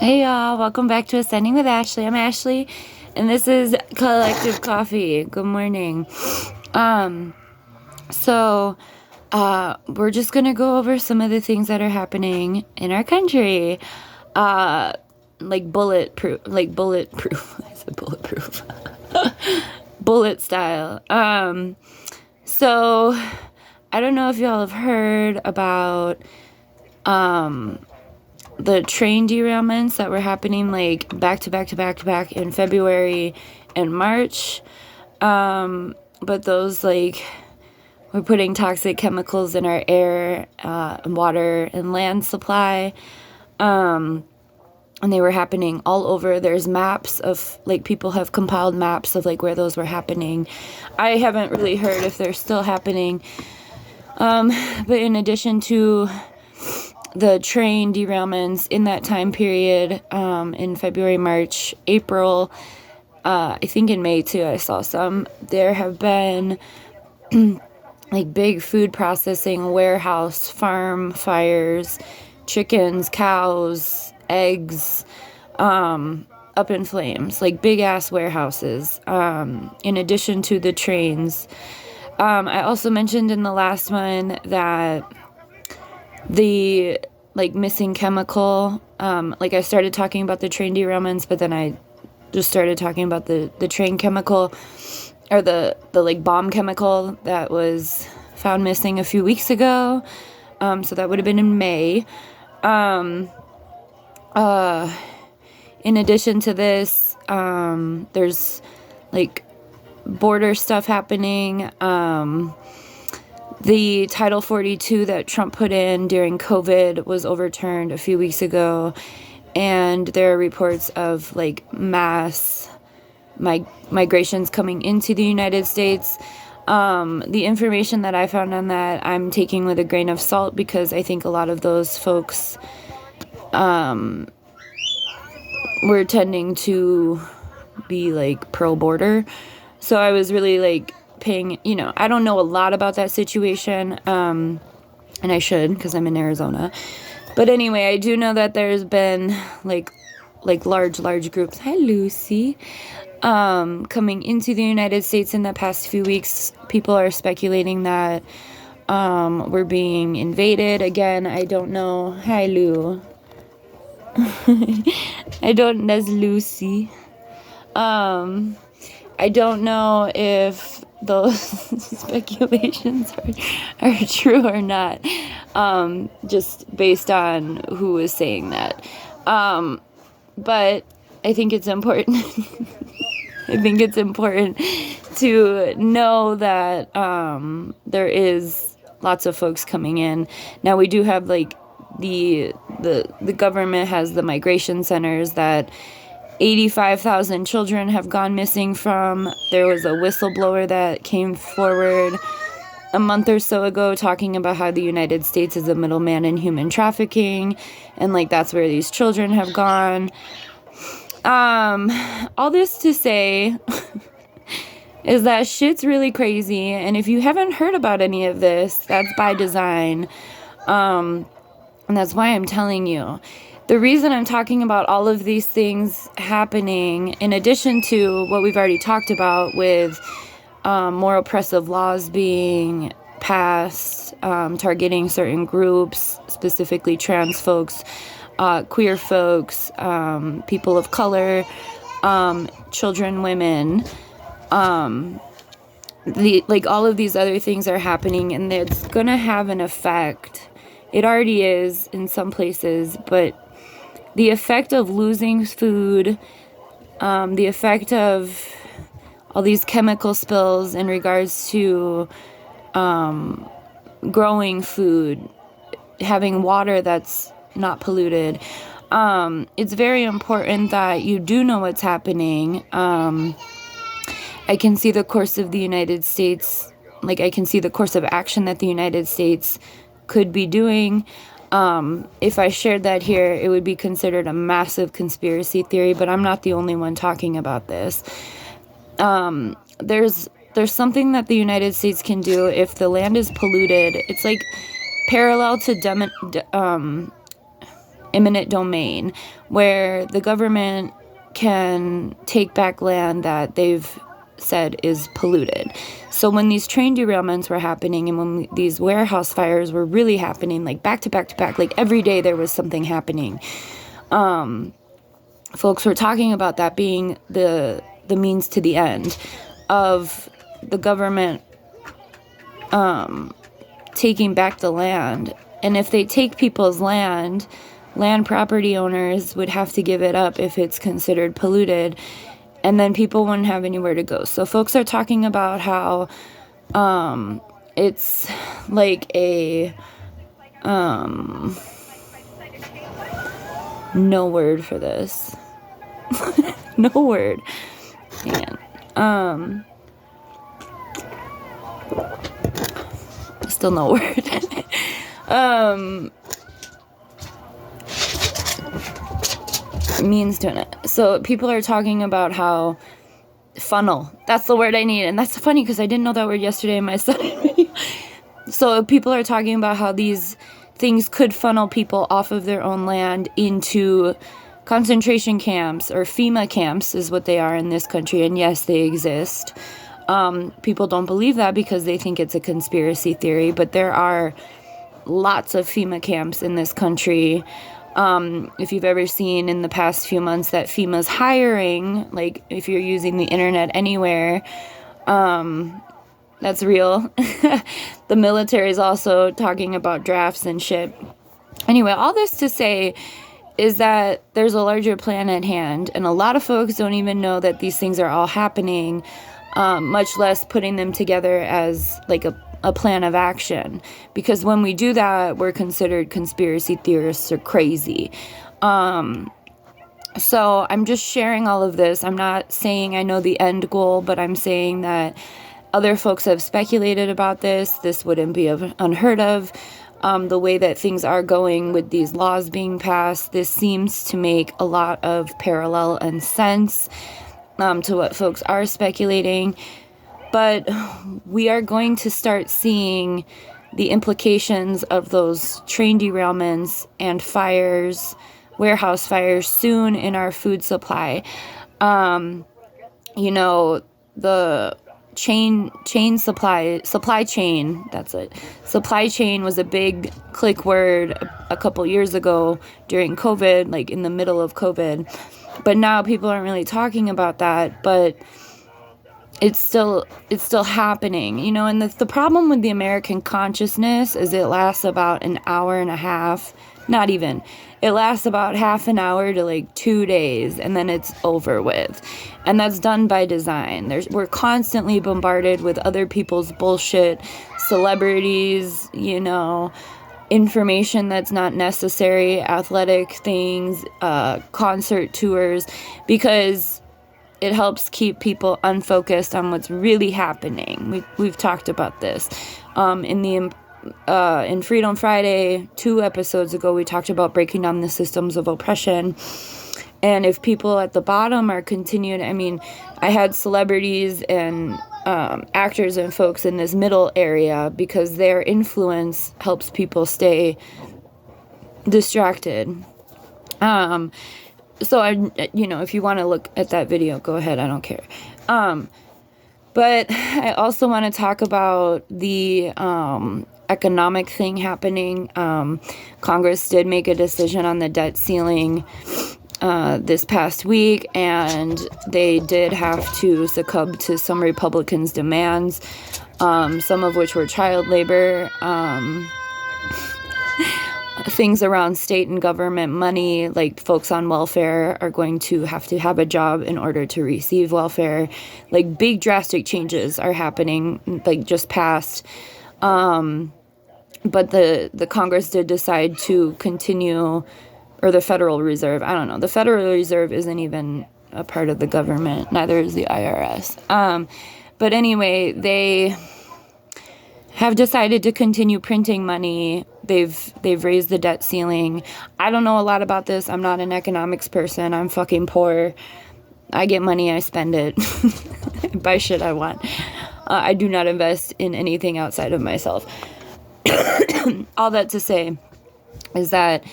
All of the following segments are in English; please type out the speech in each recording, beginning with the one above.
Hey y'all, welcome back to Ascending with Ashley. I'm Ashley, and this is Collective Coffee. Good morning. So we're just gonna go over some of the things that are happening in our country. Like bulletproof. I said bulletproof. Bullet style. So I don't know if y'all have heard about the train derailments that were happening like back to back to back to back in February and March. But those like we're putting toxic chemicals in our air, and water and land supply. And they were happening all over. There's maps of like people have compiled maps of like where those were happening. I haven't really heard if they're still happening. But in addition to the train derailments in that time period, in February, March, April, I think in May too, I saw some. There have been like big food processing, warehouse, farm fires, chickens, cows, eggs, up in flames, like big ass warehouses, in addition to the trains. I also mentioned in the last one that the like missing chemical, like I started talking about the train derailments, but then I just started talking about the train chemical, or the like bomb chemical that was found missing a few weeks ago. So that would have been in May. In addition to this, there's like border stuff happening. The Title 42 that Trump put in during COVID was overturned a few weeks ago, and there are reports of like mass migrations coming into the United States. The information that I found on that, I'm taking with a grain of salt because I think a lot of those folks were tending to be like pro-border. So I was really like paying, I don't know a lot about that situation, and I should because I'm in Arizona. But anyway, I do know that there's been like large groups. Hi, Lucy. Coming into the United States in the past few weeks. People are speculating that we're being invaded. Again, I don't know. Hi, Lou. That's Lucy. I don't know if those speculations are true or not, just based on who is saying that. But I think it's important. I think it's important to know that there is lots of folks coming in. Now we do have like the government has the migration centers that 85,000 children have gone missing from. There was a whistleblower that came forward a month or so ago talking about how the United States is a middleman in human trafficking, and like that's where these children have gone. All this to say is that shit's really crazy, and if you haven't heard about any of this, that's by design. And that's why I'm telling you. The reason I'm talking about all of these things happening, in addition to what we've already talked about with more oppressive laws being passed, targeting certain groups, specifically trans folks, queer folks, people of color, children, women, all of these other things are happening, and it's gonna have an effect. It already is in some places, but the effect of losing food, the effect of all these chemical spills in regards to growing food, having water that's not polluted. It's very important that you do know what's happening. I can see the course of the United States, I can see the course of action that the United States could be doing. If I shared that here, it would be considered a massive conspiracy theory, but I'm not the only one talking about this. There's something that the United States can do if the land is polluted. It's like parallel to eminent domain, where the government can take back land that they've said is polluted. So when these train derailments were happening and when these warehouse fires were really happening, like back to back to back, like every day there was something happening, folks were talking about that being the means to the end of the government taking back the land. And if they take people's land property owners would have to give it up if it's considered polluted, and then people wouldn't have anywhere to go. So folks are talking about how it's like a no word for this. No word. Man. Still no word. Means doing it. So people are talking about how funnel. That's the word I need. And that's funny because I didn't know that word yesterday in my study video. So people are talking about how these things could funnel people off of their own land into concentration camps, or FEMA camps is what they are in this country. And yes, they exist. People don't believe that because they think it's a conspiracy theory, but there are lots of FEMA camps in this country. If you've ever seen in the past few months that FEMA's hiring, like if you're using the internet anywhere, that's real. The military is also talking about drafts and shit. Anyway, all this to say is that there's a larger plan at hand, and a lot of folks don't even know that these things are all happening, much less putting them together as like a plan of action, because when we do that, we're considered conspiracy theorists or crazy. So I'm just sharing all of this. I'm not saying I know the end goal, but I'm saying that other folks have speculated about this. This wouldn't be unheard of. The way that things are going with these laws being passed, this seems to make a lot of parallel and sense to what folks are speculating. But we are going to start seeing the implications of those train derailments and fires, warehouse fires, soon in our food supply. You know, the supply chain, that's it. Supply chain was a big click word a couple years ago during COVID, like in the middle of COVID. But now people aren't really talking about that, but it's still happening, you know. And the problem with the American consciousness is it lasts about an hour and a half, not even. It lasts about half an hour to like 2 days, and then it's over with. And that's done by design. We're constantly bombarded with other people's bullshit, celebrities, you know, information that's not necessary, athletic things, concert tours, because it helps keep people unfocused on what's really happening. We've talked about this in Freedom Friday 2 episodes ago. We talked about breaking down the systems of oppression. And if people at the bottom are continuing, I mean, I had celebrities and actors and folks in this middle area because their influence helps people stay distracted. So you know, if you want to look at that video, go ahead. I don't care. But I also want to talk about the economic thing happening. Congress did make a decision on the debt ceiling this past week, and they did have to succumb to some Republicans' demands, some of which were child labor, things around state and government money, like folks on welfare are going to have a job in order to receive welfare. Like big drastic changes are happening, like just passed. But the Congress did decide to continue, or the Federal Reserve, I don't know. The Federal Reserve isn't even a part of the government. Neither is the IRS. But anyway, they have decided to continue printing money. They've raised the debt ceiling. I don't know a lot about this. I'm not an economics person. I'm fucking poor. I get money, I spend it. Buy shit I want. I do not invest in anything outside of myself. All that to say is that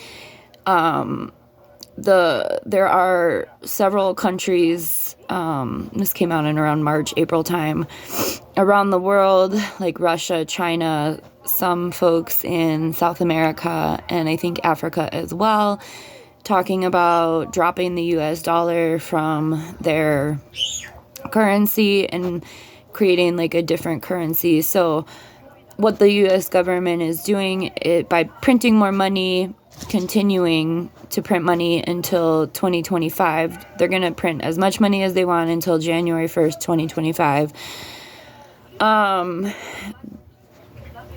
There are several countries, this came out in around March, April time, around the world, like Russia, China, some folks in South America, and I think Africa as well, talking about dropping the US dollar from their currency and creating like a different currency. So what the US government is doing it by printing more money, continuing to print money until 2025. They're going to print as much money as they want until January 1st, 2025.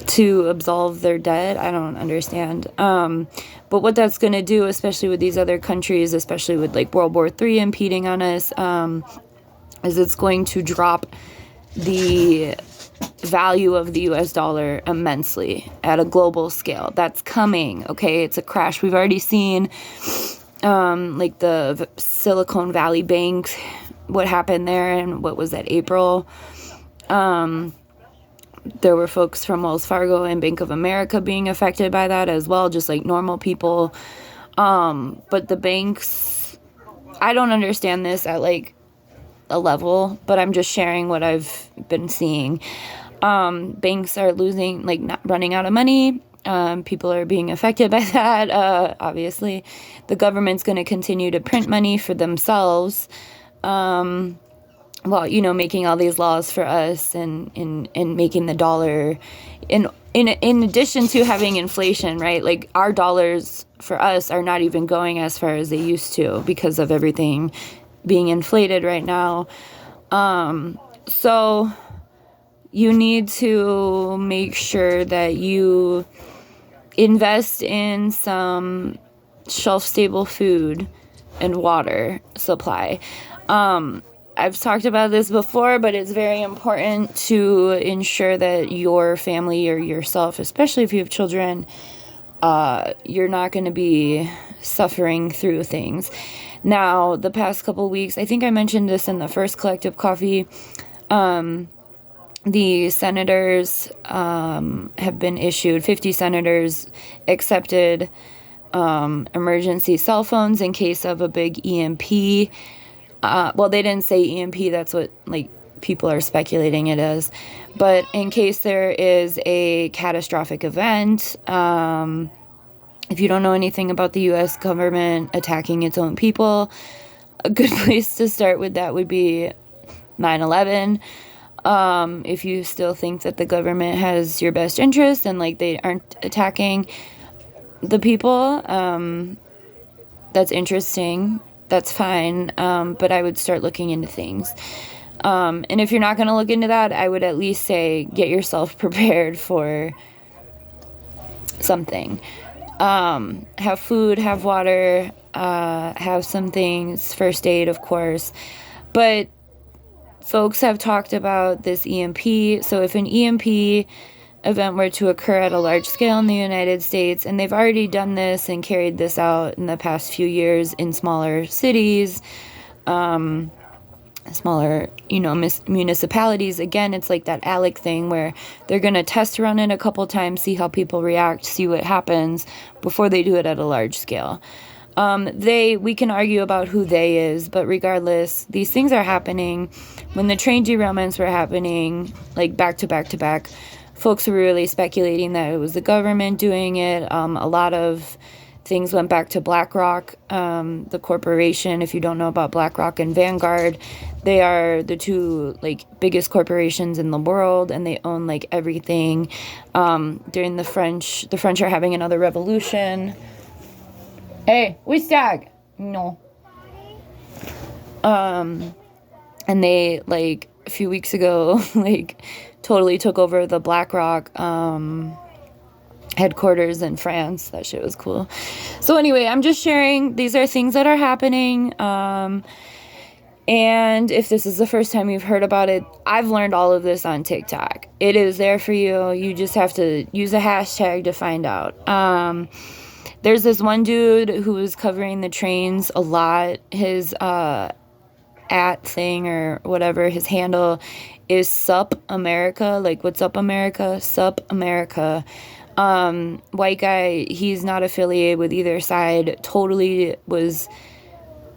To absolve their debt. I don't understand. But what that's going to do, especially with these other countries, especially with like World War III impeding on us, is it's going to drop the value of the US dollar immensely at a global scale. That's coming, okay? It's a crash. We've already seen like the Silicon Valley Bank, what happened there, and what was that, April? There were folks from Wells Fargo and Bank of America being affected by that as well, just like normal people. But the banks, I don't understand this at like a level, but I'm just sharing what I've been seeing. Banks are losing, like not running out of money. People are being affected by that. Obviously, the government's going to continue to print money for themselves. Well, you know, making all these laws for us and making the dollar in addition to having inflation, right? Like our dollars for us are not even going as far as they used to because of everything being inflated right now. So you need to make sure that you invest in some shelf-stable food and water supply. I've talked about this before, but it's very important to ensure that your family or yourself, especially if you have children, you're not going to be suffering through things. Now, the past couple weeks, I think I mentioned this in the first Collective Coffee, the senators have been issued, 50 senators accepted emergency cell phones in case of a big EMP. Well, they didn't say EMP, that's what like people are speculating it is. But in case there is a catastrophic event, if you don't know anything about the U.S. government attacking its own people, a good place to start with that would be 9/11. If you still think that the government has your best interest and like they aren't attacking the people, that's interesting. That's fine. But I would start looking into things. And if you're not going to look into that, I would at least say get yourself prepared for something. Have food, have water, have some things, first aid, of course. But folks have talked about this EMP. So if an EMP event were to occur at a large scale in the United States, and they've already done this and carried this out in the past few years in smaller cities, smaller, municipalities. Again, it's like that ALEC thing where they're going to test run it a couple times, see how people react, see what happens before they do it at a large scale. We can argue about who they is, but regardless, these things are happening. When the train derailments were happening, like back to back to back, folks were really speculating that it was the government doing it. A lot of things went back to BlackRock, the corporation. If you don't know about BlackRock and Vanguard, they are the two like biggest corporations in the world, and they own like everything. During the French are having another revolution. Hey, we stag. No. And they like a few weeks ago like totally took over the BlackRock headquarters in France. That shit was cool. So anyway, I'm just sharing. These are things that are happening. And if this is the first time you've heard about it, I've learned all of this on TikTok. It is there for you. You just have to use a hashtag to find out. There's this one dude who was covering the trains a lot. His at thing or whatever, his handle is Sup America, like What's Up America, Sup America. White guy, he's not affiliated with either side. Totally was.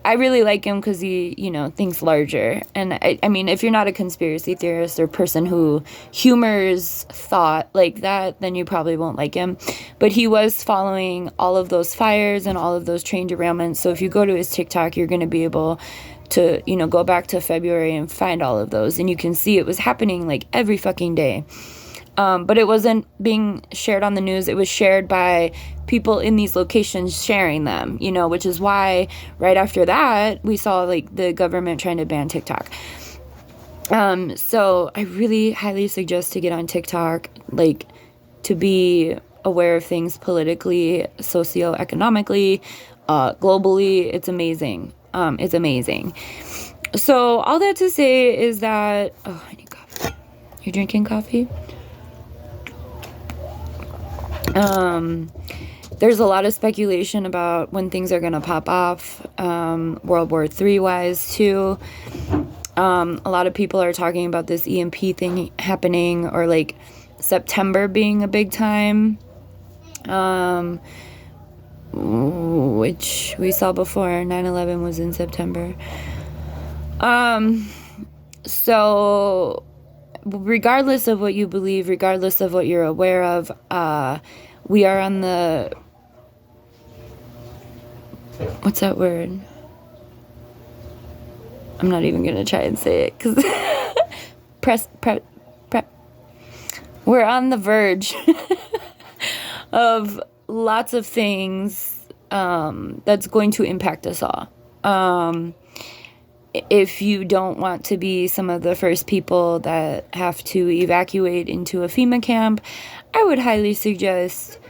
I really like him because he, thinks larger. And I mean, if you're not a conspiracy theorist or person who humors thought like that, then you probably won't like him. But he was following all of those fires and all of those train derailments. So if you go to his TikTok, you're going to be able to, go back to February and find all of those. And you can see it was happening like every fucking day. But it wasn't being shared on the news. It was shared by people in these locations sharing them, which is why right after that, we saw like the government trying to ban TikTok. So I really highly suggest to get on TikTok, like to be aware of things politically, socioeconomically, globally. It's amazing. It's amazing. So all that to say is that, oh, I need coffee. You're drinking coffee? There's a lot of speculation about when things are going to pop off, World War III wise too. A lot of people are talking about this EMP thing happening, or like September being a big time, which we saw before. 9/11 was in September. So regardless of what you believe, regardless of what you're aware of, we are on the, what's that word? I'm not even going to try and say it because we're on the verge of lots of things that's going to impact us all. If you don't want to be some of the first people that have to evacuate into a FEMA camp, I would highly suggest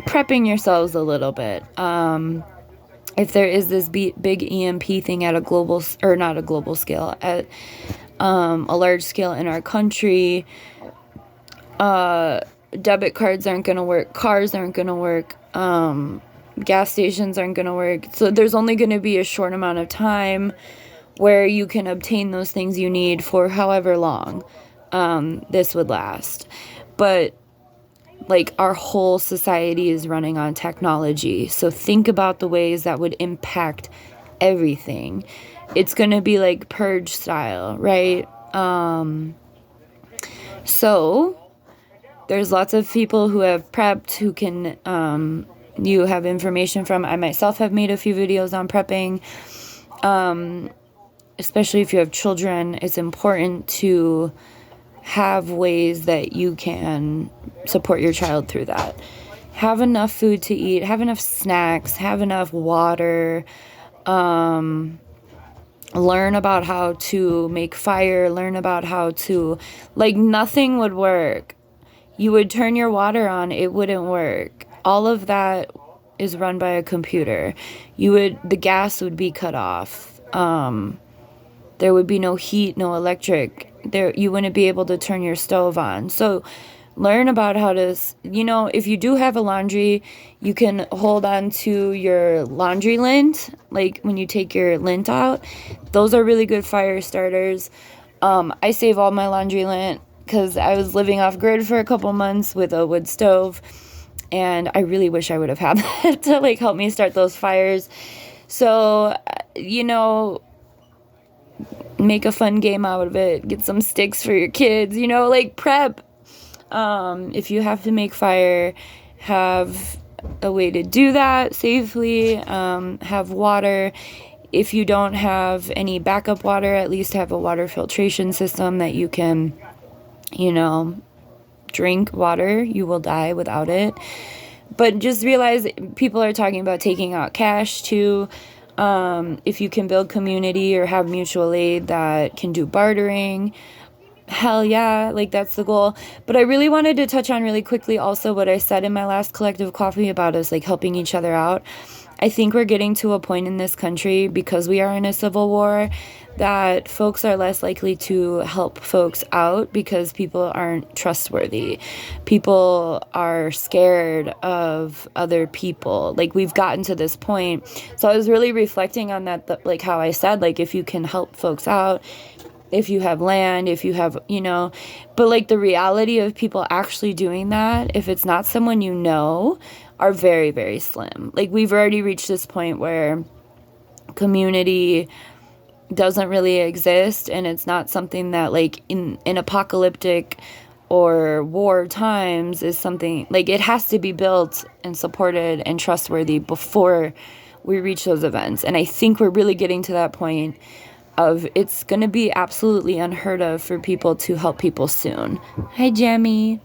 prepping yourselves a little bit. If there is this big EMP thing at a global, or not a global scale, at a large scale in our country, debit cards aren't going to work, cars aren't going to work, gas stations aren't going to work. So there's only going to be a short amount of time where you can obtain those things you need for however long this would last. But like our whole society is running on technology. So think about the ways that would impact everything. It's going to be like purge style, right? So there's lots of people who have prepped, who can, you have information from. I myself have made a few videos on prepping. Especially if you have children, it's important to have ways that you can support your child through that. Have enough food to eat, have enough snacks, have enough water, learn about how to make fire, learn about how to, like, nothing would work. You would turn your water on, it wouldn't work. All of that is run by a computer. The gas would be cut off. There would be no heat, no electric. You wouldn't be able to turn your stove on. So learn about how to, if you do have a laundry, you can hold on to your laundry lint, like when you take your lint out. Those are really good fire starters. I save all my laundry lint because I was living off grid for a couple months with a wood stove, and I really wish I would have had that to like help me start those fires. So, make a fun game out of it. Get some sticks for your kids, like prep. If you have to make fire, have a way to do that safely. Have water. If you don't have any backup water, at least have a water filtration system that you can, drink water. You will die without it. But just realize people are talking about taking out cash too. If you can build community or have mutual aid that can do bartering, hell yeah, like that's the goal. But I really wanted to touch on really quickly also what I said in my last collective coffee about us like helping each other out. I think we're getting to a point in this country, because we are in a civil war, that folks are less likely to help folks out because people aren't trustworthy. People are scared of other people. Like, we've gotten to this point. So I was really reflecting on that, like how I said, like, if you can help folks out, if you have land, if you have, but like the reality of people actually doing that, if it's not someone you know, are very, very slim. Like we've already reached this point where community doesn't really exist, and it's not something that like in apocalyptic or war times is something like it has to be built and supported and trustworthy before we reach those events. And I think we're really getting to that point of it's going to be absolutely unheard of for people to help people soon. Hi, Jamie.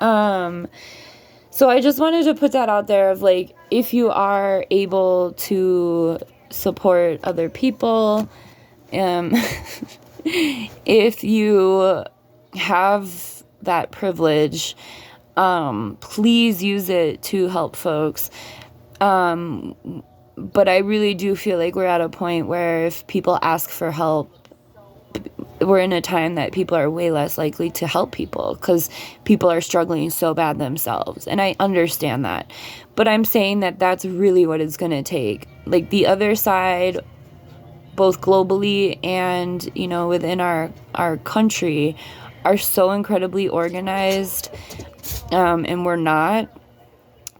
So I just wanted to put that out there of like, if you are able to support other people, if you have that privilege, please use it to help folks. But I really do feel like we're at a point where if people ask for help, we're in a time that people are way less likely to help people because people are struggling so bad themselves. And I understand that. But I'm saying that that's really what it's going to take. Like the other side, both globally and, within our country, are so incredibly organized, and we're not.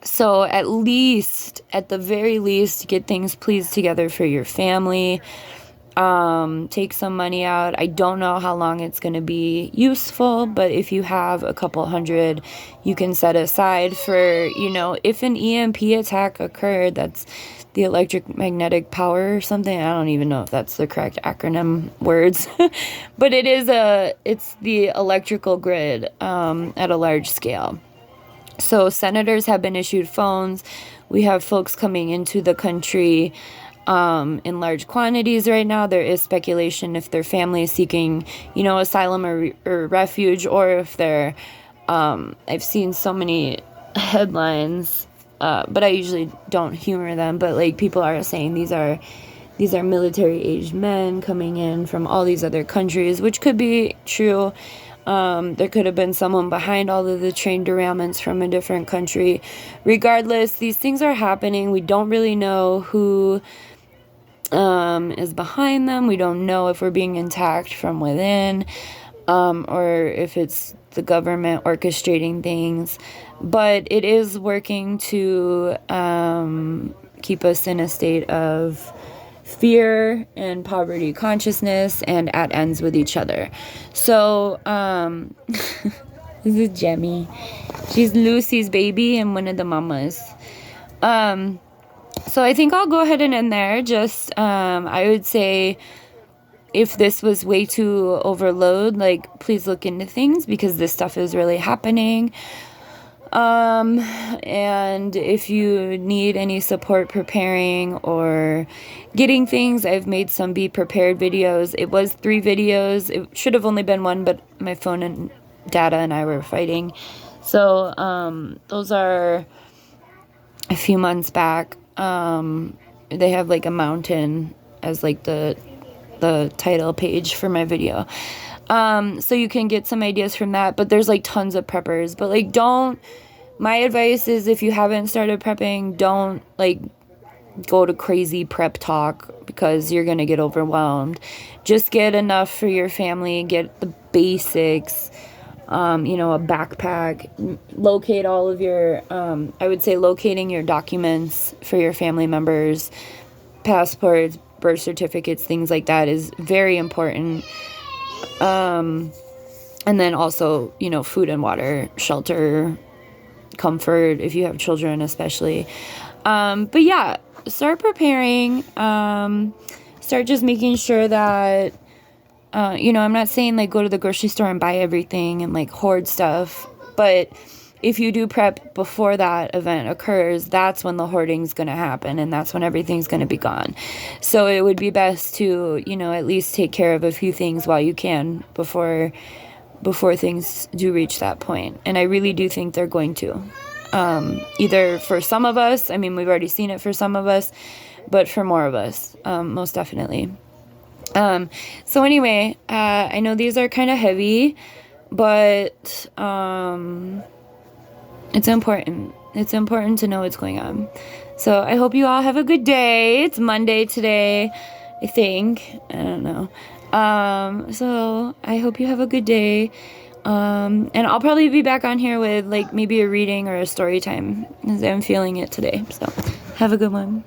So at the very least, get things pleased together for your family. Take some money out. I don't know how long it's going to be useful, but if you have a couple hundred, you can set aside for, if an EMP attack occurred, that's the electromagnetic power or something. I don't even know if that's the correct acronym words, but it's the electrical grid, at a large scale. So senators have been issued phones. We have folks coming into the country in large quantities right now. There is speculation if their family is seeking, asylum or refuge, or if they're, I've seen so many headlines, but I usually don't humor them, but like people are saying these are military aged men coming in from all these other countries, which could be true. There could have been someone behind all of the train derailments from a different country. Regardless, these things are happening. We don't really know who is behind them. We don't know if we're being attacked from within, or if it's the government orchestrating things. But it is working to keep us in a state of fear and poverty consciousness and at ends with each other. So this is Jemmy. She's Lucy's baby and one of the mamas. So I think I'll go ahead and end there. Just I would say if this was way too overload, like please look into things because this stuff is really happening. And if you need any support preparing or getting things, I've made some be prepared videos. It was 3 videos. It should have only been 1, but my phone and data and I were fighting. So, those are a few months back. They have like a mountain as like the title page for my video. So you can get some ideas from that, but there's like tons of preppers, but like my advice is if you haven't started prepping, don't like go to crazy prep talk because you're going to get overwhelmed. Just get enough for your family, get the basics, a backpack, locate all of your, I would say locating your documents for your family members, passports, birth certificates, things like that is very important. And then also, food and water, shelter, comfort, if you have children especially. But yeah, start preparing. Start just making sure that, I'm not saying like go to the grocery store and buy everything and like hoard stuff. But if you do prep before that event occurs, that's when the hoarding's going to happen and that's when everything's going to be gone. So it would be best to, at least take care of a few things while you can before things do reach that point. And I really do think they're going to. Either for some of us, I mean, we've already seen it for some of us, but for more of us, most definitely. So anyway, I know these are kind of heavy, but it's important. It's important to know what's going on. So I hope you all have a good day. It's Monday today, I think. I don't know. So I hope you have a good day. And I'll probably be back on here with like maybe a reading or a story time as I'm feeling it today. So have a good one.